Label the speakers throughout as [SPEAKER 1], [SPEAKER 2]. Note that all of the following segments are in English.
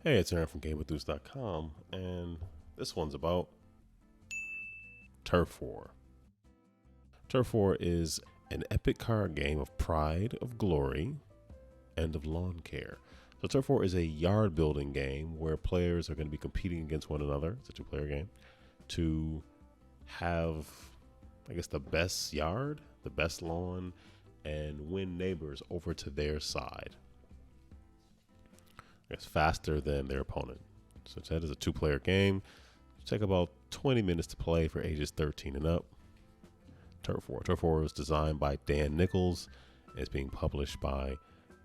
[SPEAKER 1] Hey, it's Aaron from GameEnthus.com, and this one's about Turf War. Turf War is an epic card game of pride, of glory, and of lawn care. So Turf War is a yard building game where players are going to be competing against one another. It's a two-player game to have, I guess, the best yard, the best lawn, and win neighbors over to their side. It's faster than their opponent. So that is a two-player game. It'll take about 20 minutes to play for ages 13 and up. Turf War. Turf War was designed by Dan Nichols. It's being published by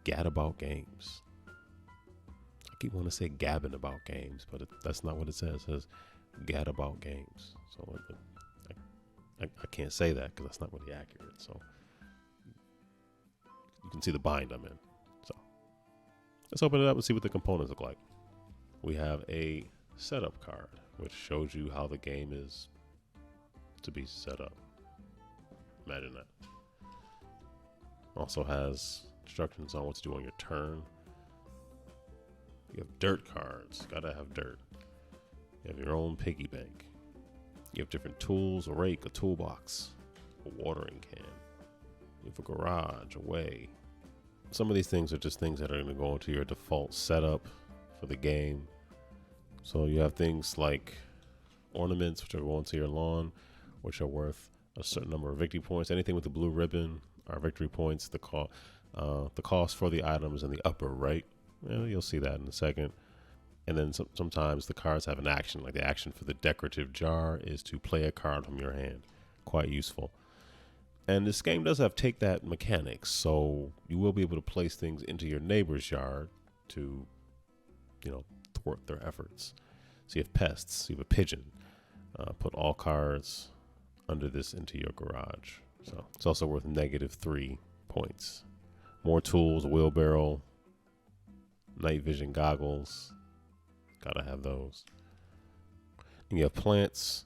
[SPEAKER 1] Gadabout Games. I keep wanting to say Gabbing About Games, but that's not what it says. It says Gadabout Games. So I can't say that because that's not really accurate. So you can see the bind I'm in. So let's open it up and see what the components look like. We have a setup card, which shows you how the game is to be set up. Imagine that. Also has instructions on what to do on your turn. You have dirt cards. Gotta have dirt. You have your own piggy bank. You have different tools, a rake, a toolbox, a watering can. You have a garage, a way. Some of these things are just things that are going to go into your default setup for the game. So you have things like ornaments, which are going to your lawn, which are worth a certain number of victory points. Anything with the blue ribbon are victory points. The cost for the items in the upper right. You'll see that in a second. And then sometimes the cards have an action. Like the action for the decorative jar is to play a card from your hand. Quite useful. And this game does have take that mechanics, so you will be able to place things into your neighbor's yard to, thwart their efforts. So you have pests, you have a pigeon. Put all cards under this into your garage. So it's also worth -3 points. More tools, a wheelbarrow, night vision goggles. Gotta have those. And you have plants.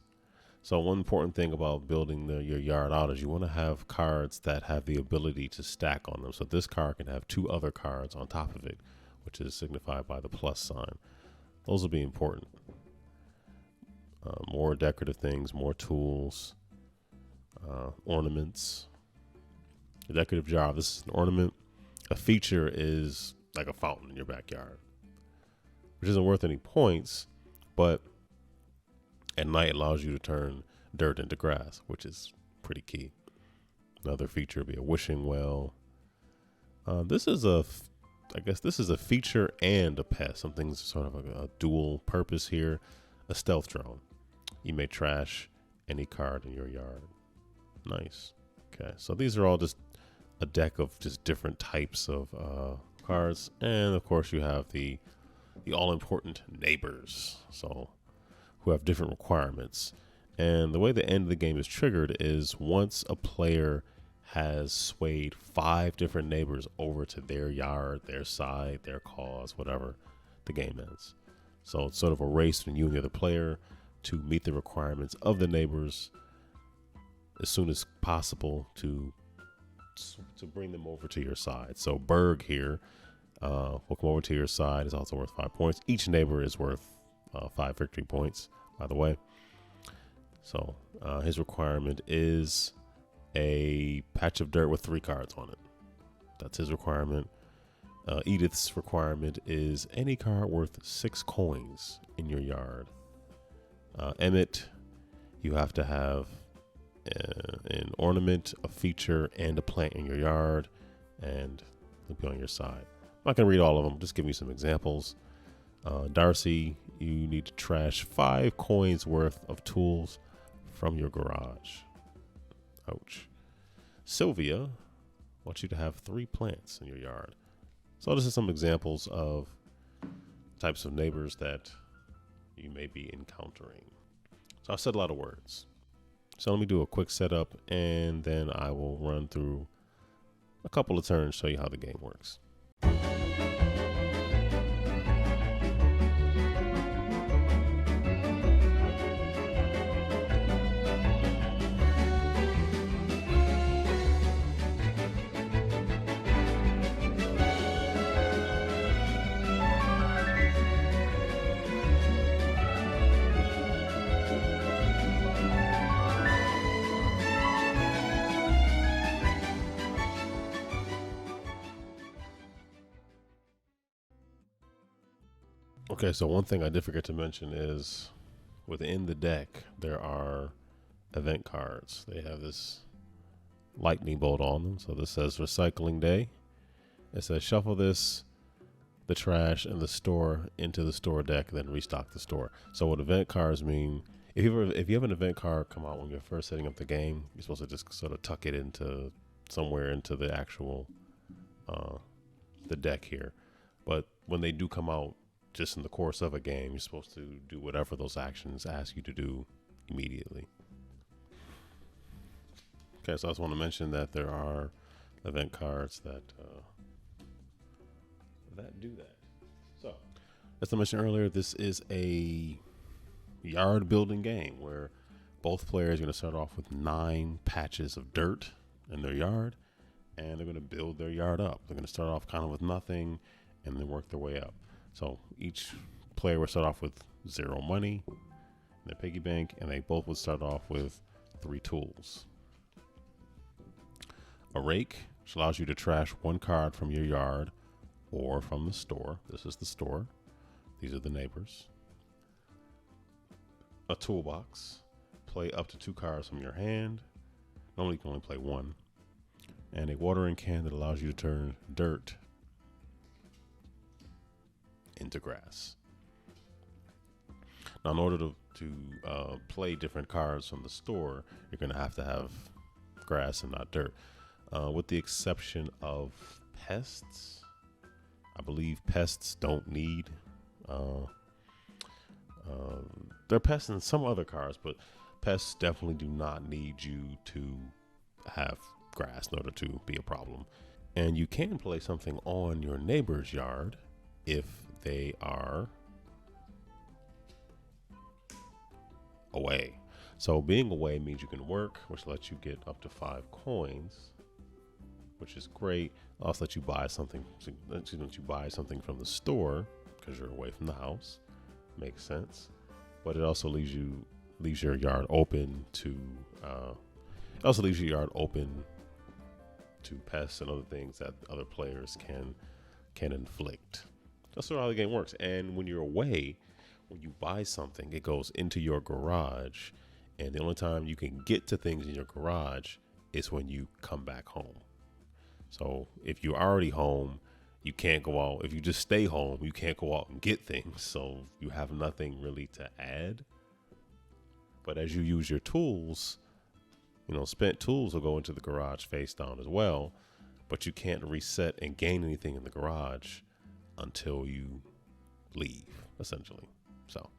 [SPEAKER 1] So one important thing about building your yard out is you want to have cards that have the ability to stack on them. So this card can have 2 other cards on top of it, which is signified by the plus sign. Those will be important. More decorative things, more tools, ornaments. A decorative jar, this is an ornament. A feature is like a fountain in your backyard, which isn't worth any points, but at night allows you to turn dirt into grass, which is pretty key. Another feature would be a wishing well. This is a feature and a pest. Something's sort of a dual purpose here. A stealth drone. You may trash any card in your yard. Nice. Okay, so these are all just a deck of just different types of cards, and of course you have the all-important neighbors. So who have different requirements. And the way the end of the game is triggered is once a player has swayed 5 different neighbors over to their yard, their side, their cause, whatever, the game ends. So it's sort of a race between you and the other player to meet the requirements of the neighbors as soon as possible to bring them over to your side. So Berg here will come over to your side, is also worth 5 points. Each neighbor is worth 5 victory points, by the way. So his requirement is a patch of dirt with 3 cards on it. That's his requirement. Edith's requirement is any card worth 6 coins in your yard. Emmett, you have to have an ornament, a feature, and a plant in your yard, and it'll be on your side. I'm not going to read all of them, just give you some examples. Darcy, you need to trash 5 coins worth of tools from your garage. Ouch. Sylvia wants you to have 3 plants in your yard. So this is some examples of types of neighbors that you may be encountering. So I said a lot of words. So let me do a quick setup, and then I will run through a couple of turns, show you how the game works. Okay, so one thing I did forget to mention is within the deck, there are event cards. They have this lightning bolt on them. So this says recycling day. It says shuffle this, the trash, and the store into the store deck, then restock the store. So what event cards mean, if you have an event card come out when you're first setting up the game, you're supposed to just sort of tuck it into somewhere into the actual the deck here. But when they do come out just in the course of a game, you're supposed to do whatever those actions ask you to do immediately. Okay, so I just want to mention that there are event cards that do that. So, as I mentioned earlier, this is a yard building game where both players are going to start off with 9 patches of dirt in their yard, and they're going to build their yard up. They're going to start off kind of with nothing and then work their way up. So each player will start off with 0 money in their piggy bank, and they both would start off with 3 tools. A rake, which allows you to trash 1 card from your yard or from the store. This is the store. These are the neighbors. A toolbox, play up to 2 cards from your hand. Normally you can only play 1. And a watering can that allows you to turn dirt into grass. Now, in order to play different cards from the store, you're going to have grass and not dirt. With the exception of pests. I believe pests don't need, they're pests in some other cards, but pests definitely do not need you to have grass in order to be a problem. And you can play something on your neighbor's yard if they are away. So being away means you can work, which lets you get up to 5 coins, which is great. Also let you buy something, from the store because you're away from the house. Makes sense. But it also leaves your yard open to pests and other things that other players can inflict. That's sort of how the game works. And when you're away, when you buy something, it goes into your garage, and the only time you can get to things in your garage is when you come back home. So if you're already home, you can't go out. If you just stay home, you can't go out and get things. So you have nothing really to add. But as you use your tools, spent tools will go into the garage face down as well. But you can't reset and gain anything in the garage until you leave, essentially. So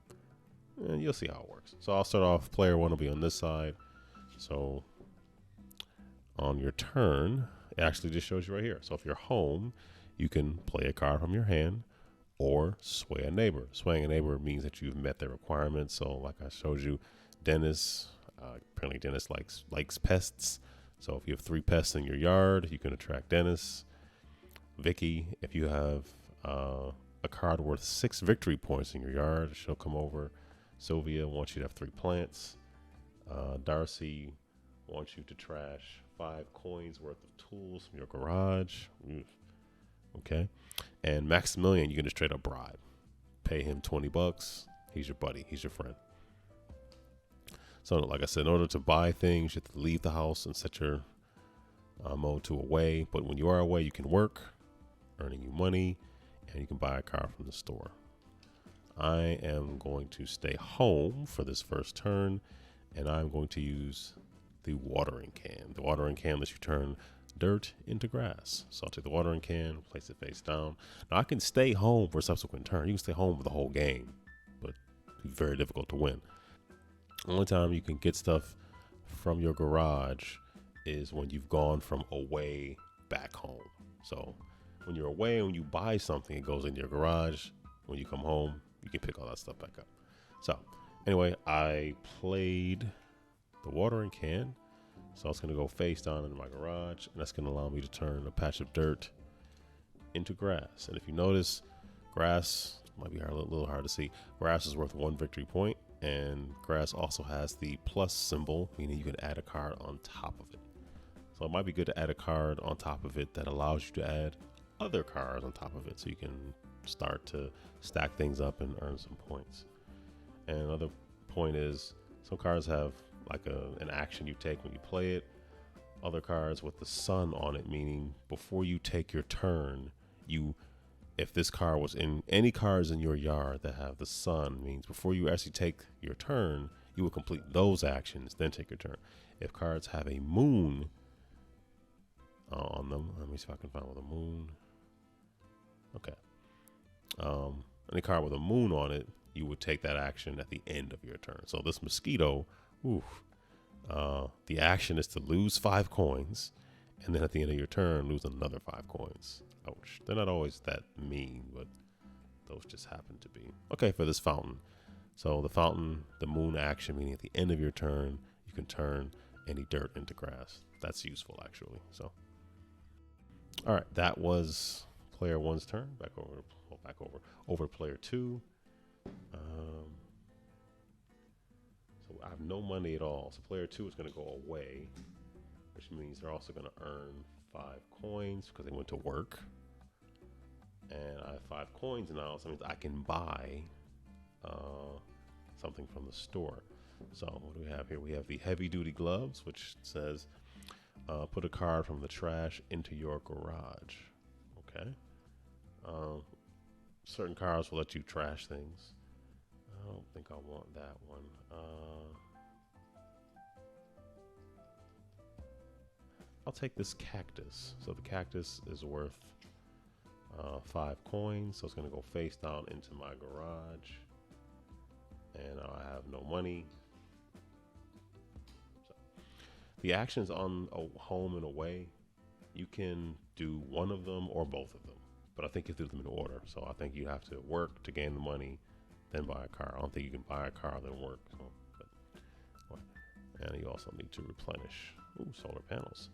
[SPEAKER 1] you'll see how it works. So I'll start off. Player 1 will be on this side. So on your turn, it actually just shows you right here. So if you're home, you can play a card from your hand or sway a neighbor. Swaying a neighbor means that you've met their requirements. So like I showed you, Dennis, apparently Dennis likes pests. So if you have 3 pests in your yard, you can attract Dennis. Vicky, if you have a card worth 6 victory points in your yard, she'll come over. Sylvia wants you to have 3 plants. Darcy wants you to trash 5 coins worth of tools from your garage. Okay. And Maximilian, you can just straight up bribe. Pay him $20. He's your buddy. He's your friend. So like I said, in order to buy things, you have to leave the house and set your mode to away. But when you are away, you can work, earning you money, and you can buy a car from the store. I am going to stay home for this first turn, and I'm going to use the watering can. The watering can lets you turn dirt into grass. So I'll take the watering can, place it face down. Now I can stay home for a subsequent turn. You can stay home for the whole game, but it's very difficult to win. Only time you can get stuff from your garage is when you've gone from away back home. So when you're away and when you buy something, it goes in your garage. When you come home, you can pick all that stuff back up. So anyway, I played the watering can. So it's going to go face down into my garage, and that's going to allow me to turn a patch of dirt into grass. And if you notice, grass might be a little hard to see. Grass is worth 1 victory point, and grass also has the plus symbol, meaning you can add a card on top of it. So it might be good to add a card on top of it that allows you to add other cards on top of it, so you can start to stack things up and earn some points. And another point is some cards have like an action you take when you play it. Other cards with the sun on it, meaning before you take your turn, if this card was in any cards in your yard that have the sun, means before you actually take your turn, you will complete those actions, then take your turn. If cards have a moon on them, let me see if I can find with a moon. Okay. Any card with a moon on it, you would take that action at the end of your turn. So this mosquito, the action is to lose 5 coins, and then at the end of your turn, lose another 5 coins. Ouch. They're not always that mean, but those just happen to be. Okay, for this fountain. So the fountain, the moon action, meaning at the end of your turn, you can turn any dirt into grass. That's useful, actually. So, all right, that was player 1's turn. Back over to player 2. So I have no money at all. So player 2 is going to go away, which means they're also going to earn 5 coins because they went to work. And I have 5 coins now, so that means I can buy something from the store. So what do we have here? We have the heavy duty gloves, which says put a card from the trash into your garage. Okay. Certain cars will let you trash things. I don't think I want that one. I'll take this cactus. So the cactus is worth 5 coins, so it's going to go face down into my garage, and I have no money. So the actions on home and away, you can do one of them or both of them, but I think you do them in order. So I think you have to work to gain the money, then buy a car. I don't think you can buy a car then work. So, and you also need to replenish solar panels.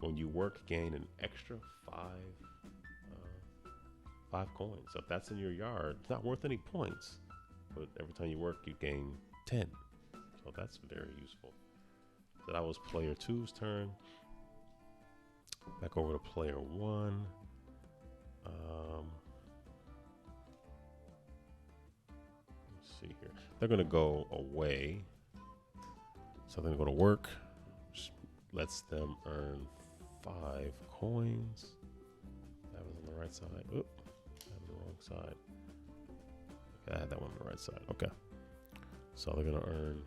[SPEAKER 1] When you work, gain an extra 5 coins. So if that's in your yard, it's not worth any points, but every time you work, you gain 10. So that's very useful. So that was player 2's turn. Back over to player 1. Let's see here. They're going to go away. So they're going to go to work, which lets them earn 5 coins. That was on the right side. Oop. The wrong side. Okay, I had that one on the right side. Okay. So they're going to earn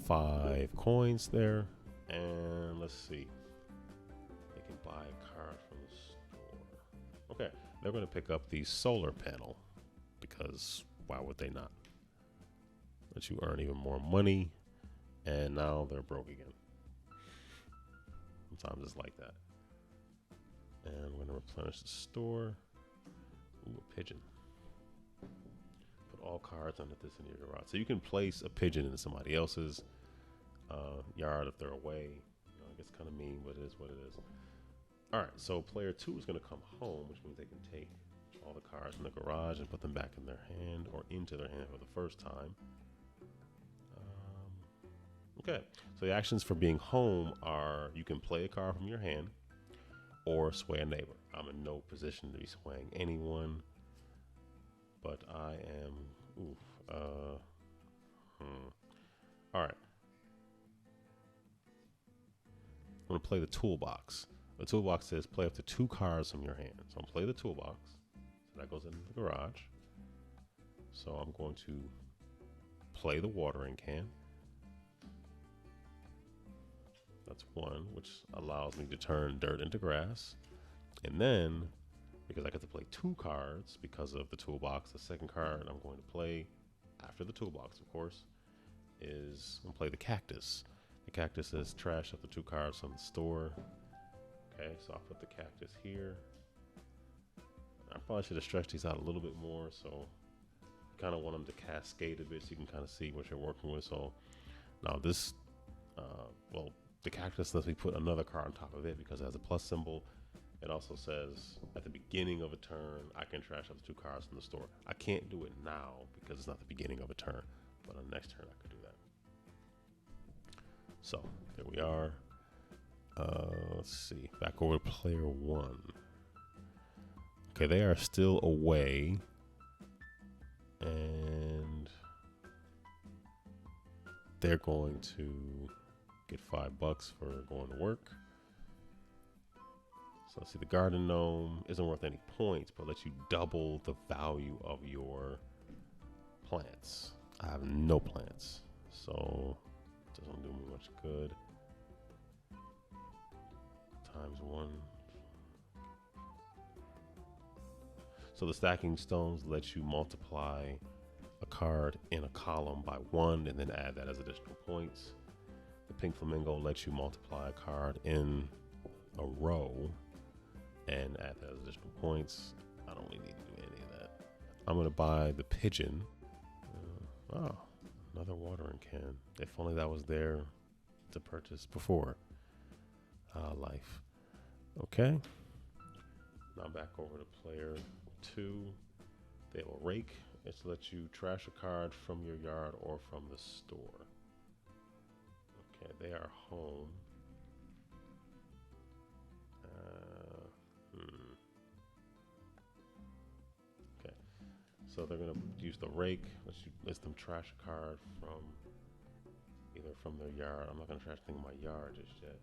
[SPEAKER 1] 5 coins there. And let's see. They can buy a card from the store. Okay. They're going to pick up the solar panel because why would they not? Let you earn even more money. And now they're broke again. Sometimes it's like that. And we're going to replenish the store. Ooh, a pigeon. Put all cards under this in your garage. So you can place a pigeon in somebody else's yard if they're away. You know, I guess kind of mean, but it is what it is. All right, so player 2 is going to come home, which means they can take all the cards in the garage and put them back in their hand or into their hand for the first time. Okay, so the actions for being home are you can play a card from your hand or sway a neighbor. I'm in no position to be swaying anyone, but I am. All right. I'm going to play the toolbox. The toolbox says play up to 2 cards from your hand. So I'm play the toolbox. So that goes into the garage. So I'm going to play the watering can. That's 1, which allows me to turn dirt into grass. And then, because I get to play 2 cards because of the toolbox, the second card I'm going to play after the toolbox, of course, is I'm going to play the cactus. The cactus is trash up the 2 cards from the store. Okay, so I'll put the cactus here. I probably should have stretched these out a little bit more, so you kind of want them to cascade a bit so you can kind of see what you're working with. So now this, the cactus lets me put another card on top of it because it has a plus symbol. It also says at the beginning of a turn, I can trash up the 2 cards from the store. I can't do it now because it's not the beginning of a turn, but on the next turn I could do that. So there we are. Let's see, back over to player 1. Okay, they are still away. And they're going to get $5 for going to work. So let's see, the garden gnome isn't worth any points, but lets you double the value of your plants. I have no plants, so it doesn't do me much good. ×1. So the stacking stones let you multiply a card in a column by 1 and then add that as additional points. The pink flamingo lets you multiply a card in a row and add that as additional points. I don't really need to do any of that. I'm gonna buy the pigeon. Oh, another watering can. If only that was there to purchase before. Life. Okay. Now back over to player 2. They will rake. It's let you trash a card from your yard or from the store. Okay, they are home. Okay, so they're gonna use the rake. Lets them trash a card from either from their yard. I'm not gonna trash anything in my yard just yet.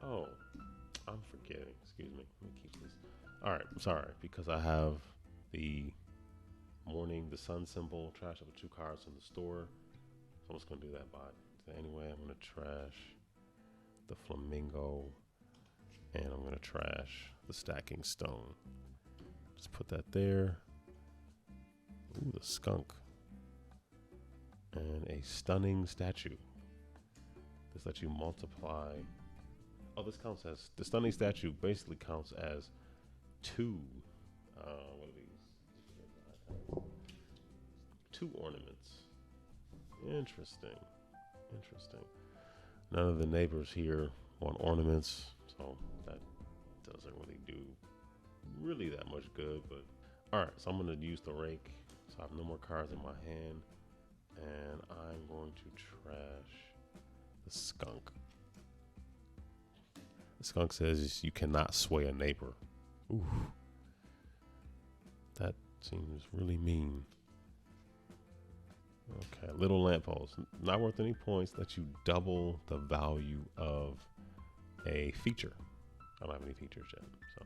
[SPEAKER 1] Oh, I'm forgetting. Excuse me. Let me keep this. All right, I'm sorry because I have the sun symbol trash up 2 cards in the store. So I'm just gonna do that by anyway. I'm gonna trash the flamingo and I'm gonna trash the stacking stone. Just put that there. Ooh, the skunk and a stunning statue. This lets you multiply. Oh, this counts as the stunning statue. Basically counts as 2. What are these? 2 ornaments. Interesting. None of the neighbors here want ornaments, so that doesn't really do that much good. But all right, so I'm gonna use the rake. So I have no more cards in my hand, and I'm going to trash the skunk. The skunk says you cannot sway a neighbor. Ooh, that seems really mean. Okay, little lamppost, not worth any points. Let you double the value of a feature. I don't have any features yet, so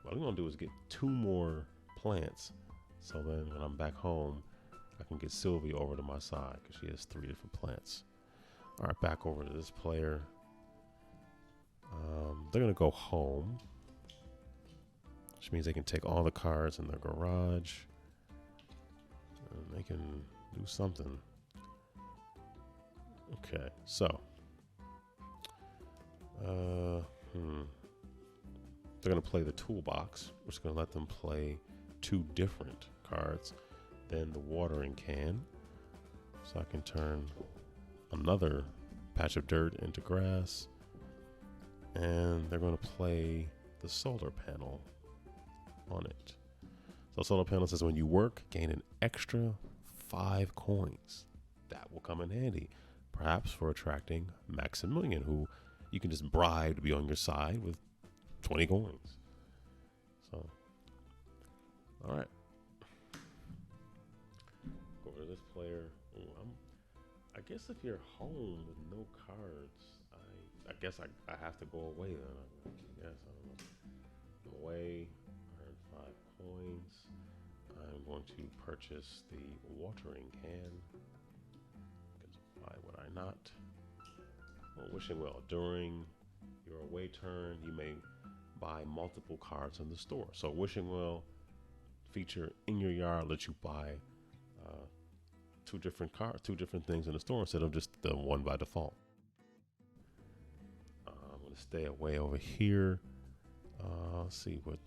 [SPEAKER 1] what I'm gonna do is get 2 more plants. So then when I'm back home, I can get Sylvie over to my side because she has 3 different plants. All right, back over to this player. They're gonna go home, which means they can take all the cards in their garage and they can do something. Okay, so they're gonna play the toolbox, which is gonna let them play 2 different cards than the watering can. So I can turn another patch of dirt into grass, and they're gonna play the solar panel on it. So solar panel says when you work, gain an extra 5 coins. That will come in handy, perhaps for attracting Maximilian, who you can just bribe to be on your side with 20 coins. So, all right. Go over to this player. Ooh, I guess if you're home with no cards, I guess I have to go away then. I guess I don't know. I'm away, earn 5 coins. I'm going to purchase the watering can. Because why would I not? Well, wishing well. During your away turn, you may buy multiple cards in the store. So wishing well feature in your yard lets you buy 2 different cards, 2 different things in the store instead of just the one by default. I'm going to stay away over here. Let's see what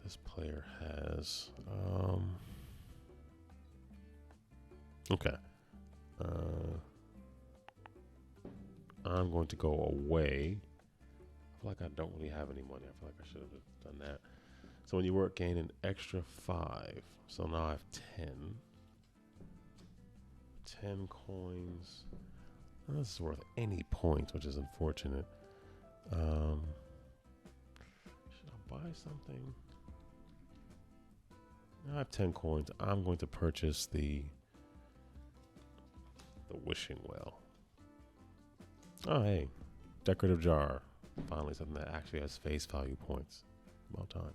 [SPEAKER 1] this player has. Okay. I'm going to go away. I feel like I don't really have any money. I feel like I should have done that. So when you work, gain an extra 5. So now I have 10. 10 coins. Well, this is worth any points, which is unfortunate. buy something? I have 10 coins. I'm going to purchase the wishing well. Oh, hey, decorative jar. Finally, something that actually has face value points. About time.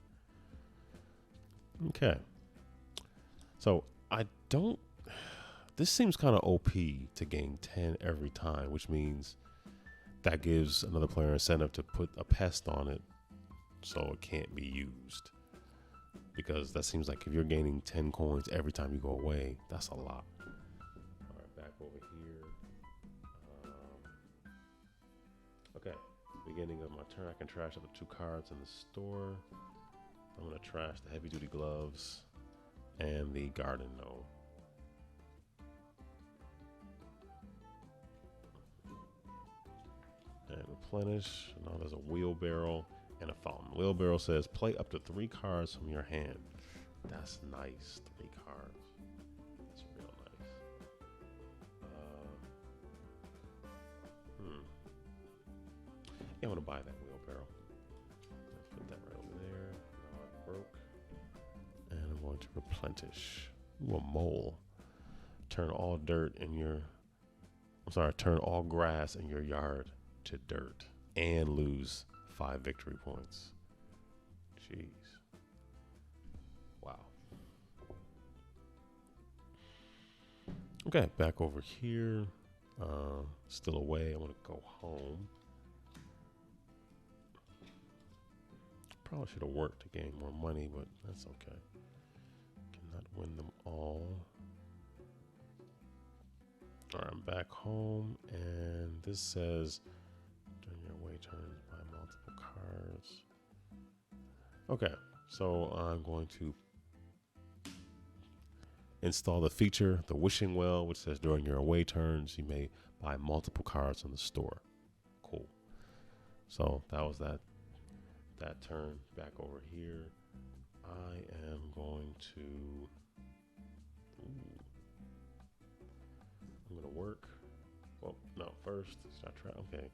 [SPEAKER 1] Okay. So I don't. This seems kind of OP to gain 10 every time, which means that gives another player incentive to put a pest on it so it can't be used. Because that seems like if you're gaining 10 coins every time you go away, that's a lot. All right, back over here. Okay, beginning of my turn, I can trash up the 2 cards in the store. I'm going to trash the heavy duty gloves and the garden gnome. And replenish. Now there's a wheelbarrow and a fountain. Wheelbarrow says play up to 3 cards from your hand. That's nice. 3 cards. That's real nice. Yeah, I'm gonna buy that wheelbarrow. Let's put that right over there. No, it broke. And I'm going to replenish. Ooh, a mole. Turn all dirt in your. I'm sorry. Turn all grass in your yard to dirt and lose 5 victory points. Jeez. Wow. Okay, back over here. Still away. I want to go home. Probably should have worked to gain more money, but that's okay. Cannot win them all. All right, I'm back home, and this says during your away turns buy multiple cards. Okay, so I'm going to install the feature, the wishing well, which says during your away turns you may buy multiple cards in the store. Cool. So that was that turn. Back over here, I am going to. I'm gonna work. Well, no, first, start try. Okay.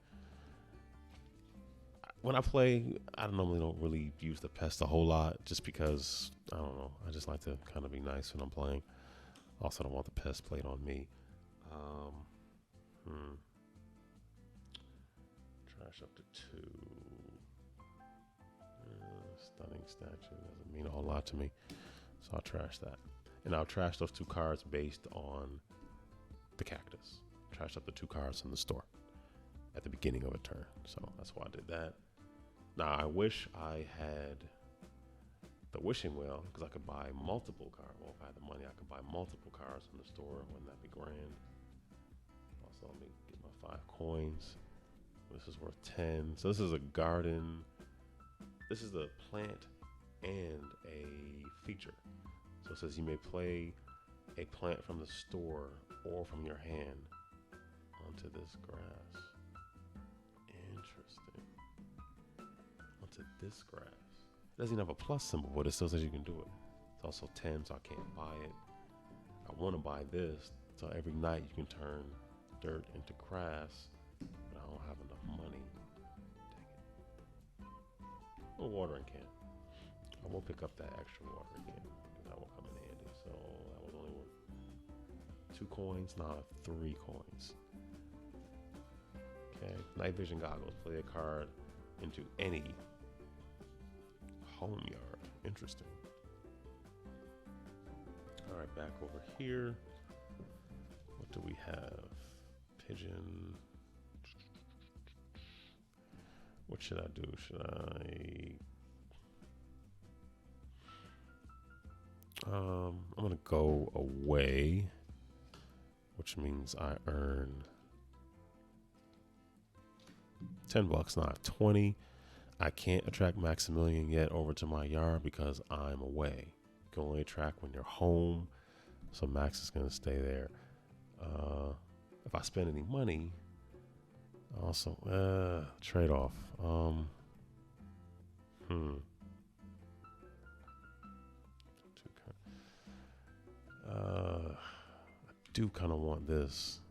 [SPEAKER 1] When I play, I normally don't really use the pest a whole lot, just because I don't know. I just like to kind of be nice when I'm playing. Also, don't want the pest played on me. Trash up to 2. Stunning statue doesn't mean a whole lot to me, so I'll trash that. And I'll trash those 2 cards based on the cactus. Trash up the 2 cards in the store at the beginning of a turn. So that's why I did that. Now I wish I had the wishing well, because I could buy multiple cards. Well, if I had the money, I could buy multiple cards in the store. Wouldn't that be grand? Also, let me get my 5 coins. This is worth 10. So this is a garden. This is a plant and a feature. So it says you may play a plant from the store or from your hand onto this grass. Interesting. Onto this grass. It doesn't even have a plus symbol, but it still says you can do it. It's also 10, so I can't buy it. I want to buy this, so every night you can turn dirt into grass, but I don't have enough money. Dang it. A watering can. I will pick up that extra watering can, because that will come in handy. So that was only worth 2 coins, now I have 3 coins. Okay, night vision goggles. Play a card into any home yard. Interesting. All right, back over here. What do we have? Pigeon. What should I do? Should I'm gonna go away, which means I earn $10. Now I have 20. I can't attract Maximilian yet over to my yard because I'm away. You can only attract when you're home, so Max is gonna stay there. If I spend any money, also trade-off. I do kind of want this.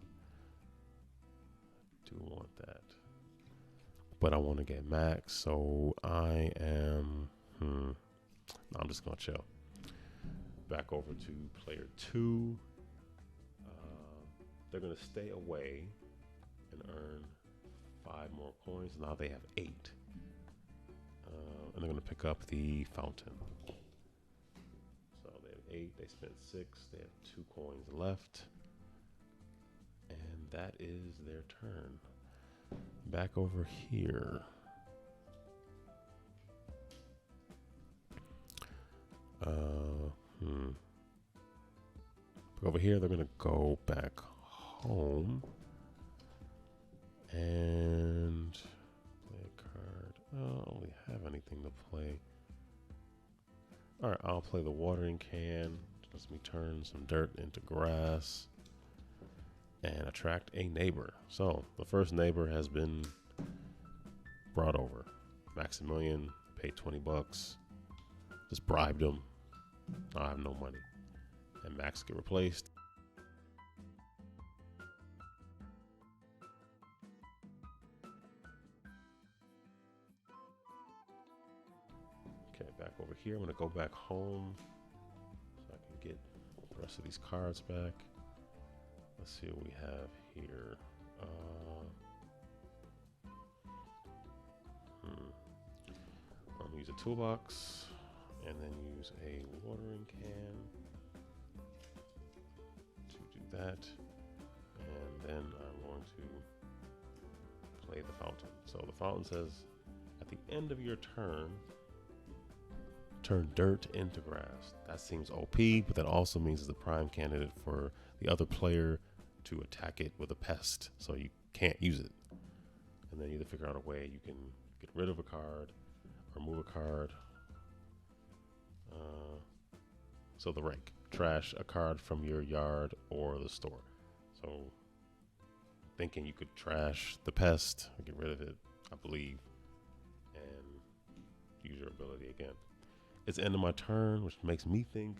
[SPEAKER 1] I do want that. But I want to get Max, so I am. No, I'm just gonna chill. Back over to player 2. They're gonna stay away and earn 5 more coins. Now they have 8. And they're gonna pick up the fountain. So they have 8, they spent 6, they have 2 coins left. And that is their turn. Back over here. Over here, they're gonna go back home and play a card. I don't really have anything to play. All right, I'll play the watering can. Lets me turn some dirt into grass and attract a neighbor. So the first neighbor has been brought over. Maximilian paid $20. Just bribed him. I have no money. And Max get replaced. Okay, back over here. I'm gonna go back home so I can get the rest of these cards back. Let's see what we have here. I'm gonna use a toolbox and then use a watering can to do that. And then I'm going to play the fountain. So the fountain says, at the end of your turn, turn dirt into grass. That seems OP, but that also means it's the prime candidate for the other player to attack it with a pest, so you can't use it. And then you either figure out a way you can get rid of a card or move a card. So the rake, trash a card from your yard or the store. So thinking you could trash the pest, get rid of it, I believe, and use your ability again. It's the end of my turn, which makes me think,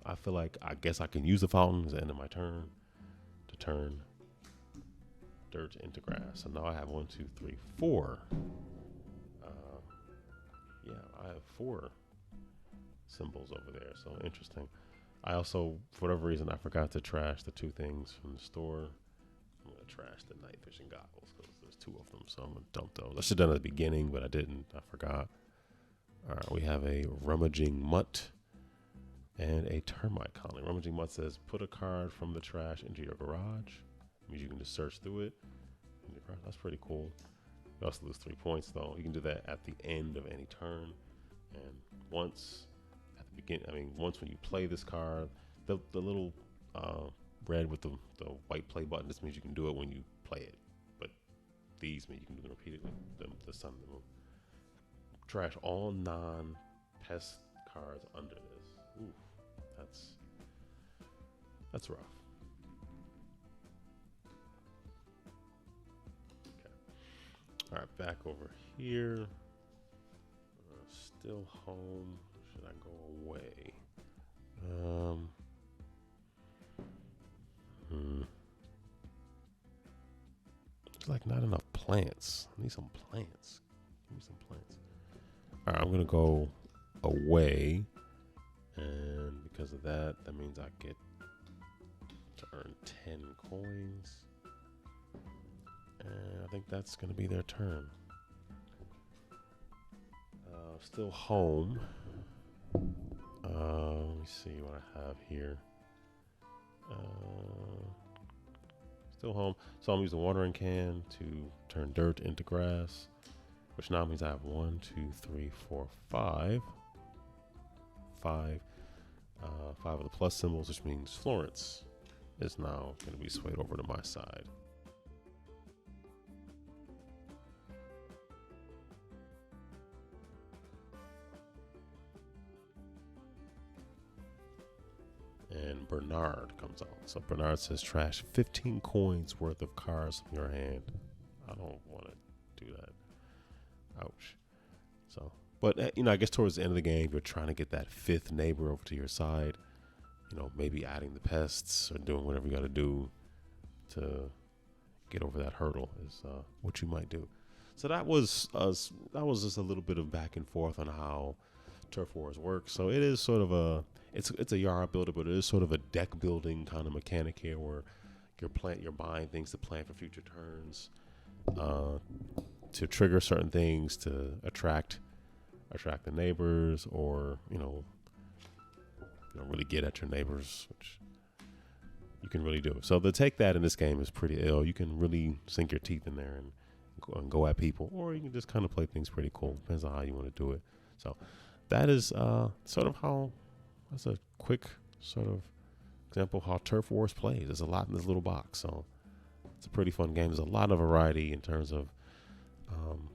[SPEAKER 1] I feel like I guess I can use the fountain. It's the end of my turn to turn dirt into grass. So now I have 1, 2, 3, 4. Yeah, I have 4 symbols over there. So interesting. I also, for whatever reason, I forgot to trash the 2 things from the store. I'm going to trash the night fishing goggles because there's 2 of them. So I'm going to dump those. I should have done it at the beginning, but I didn't. I forgot. All right, we have a rummaging mutt and a termite colony. Rummaging mutt says, put a card from the trash into your garage. It means you can just search through it. That's pretty cool. You also lose 3 points, though. You can do that at the end of any turn. And once at the beginning, once when you play this card, the little red with the white play button, this means you can do it when you play it. But these mean you can do them repeatedly, the sun and the moon. Trash all non-pest cards under this. Ooh, that's rough. Okay. All right, back over here. Still home. Should I go away? There's like not enough plants. I need some plants. Give me some plants. All right, I'm gonna go away, and because of that, that means I get to earn 10 coins, and I think that's gonna be their turn. Still home. Let me see what I have here. Still home. So I'm using a watering can to turn dirt into grass, which now means I have 1, 2, 3, 4, 5. 5 of the plus symbols, which means Florence is now going to be swayed over to my side. And Bernard comes out. So Bernard says, trash 15 coins worth of cards from your hand. I don't want to do that. Ouch. So, but I guess towards the end of the game, you're trying to get that 5th neighbor over to your side. Maybe adding the pests or doing whatever you got to do to get over that hurdle is what you might do. So that was just a little bit of back and forth on how Turf Wars works. So it is sort of it's a yard builder, but it is sort of a deck building kind of mechanic here, where you're buying things to plan for future turns, to trigger certain things to attract the neighbors, or really get at your neighbors, which you can really do. So the take that in this game is pretty ill. You can really sink your teeth in there and go at people, or you can just kind of play things pretty cool. Depends on how you want to do it. So that is sort of how. That's a quick sort of example of how Turf Wars plays. There's a lot in this little box, so it's a pretty fun game. There's a lot of variety in terms of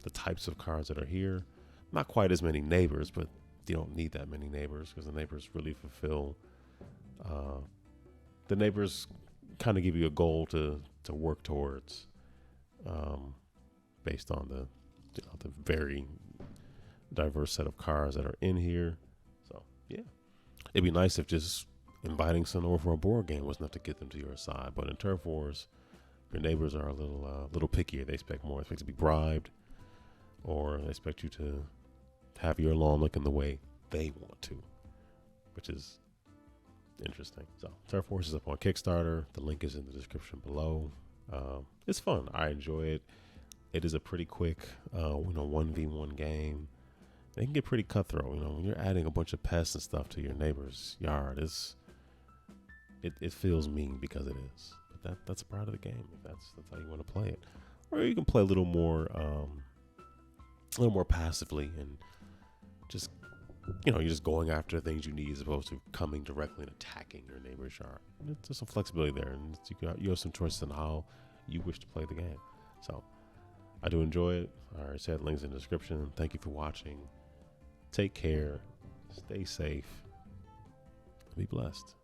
[SPEAKER 1] the types of cards that are here. Not quite as many neighbors, but you don't need that many neighbors, because the neighbors really fulfill. The neighbors kind of give you a goal to work towards, based on the very diverse set of cards that are in here. So yeah, it'd be nice if just inviting someone over for a board game was enough to get them to your side. But in Turf Wars, your neighbors are a little pickier. They expect more. They expect to be bribed, or they expect you to have your lawn looking the way they want to, which is interesting. So Turf Wars is up on Kickstarter. The link is in the description below. It's fun. I enjoy it. It is a pretty quick 1v1 game. It can get pretty cutthroat. When you're adding a bunch of pests and stuff to your neighbor's yard, it feels mean because it is. But that's part of the game. If that's how you want to play it. Or you can play a little more passively, and just you're just going after things you need as opposed to coming directly and attacking your neighbor's yard. There's some flexibility there, and you have some choices on how you wish to play the game. So I do enjoy it. I already said links in the description. Thank you for watching. Take care. Stay safe. Be blessed.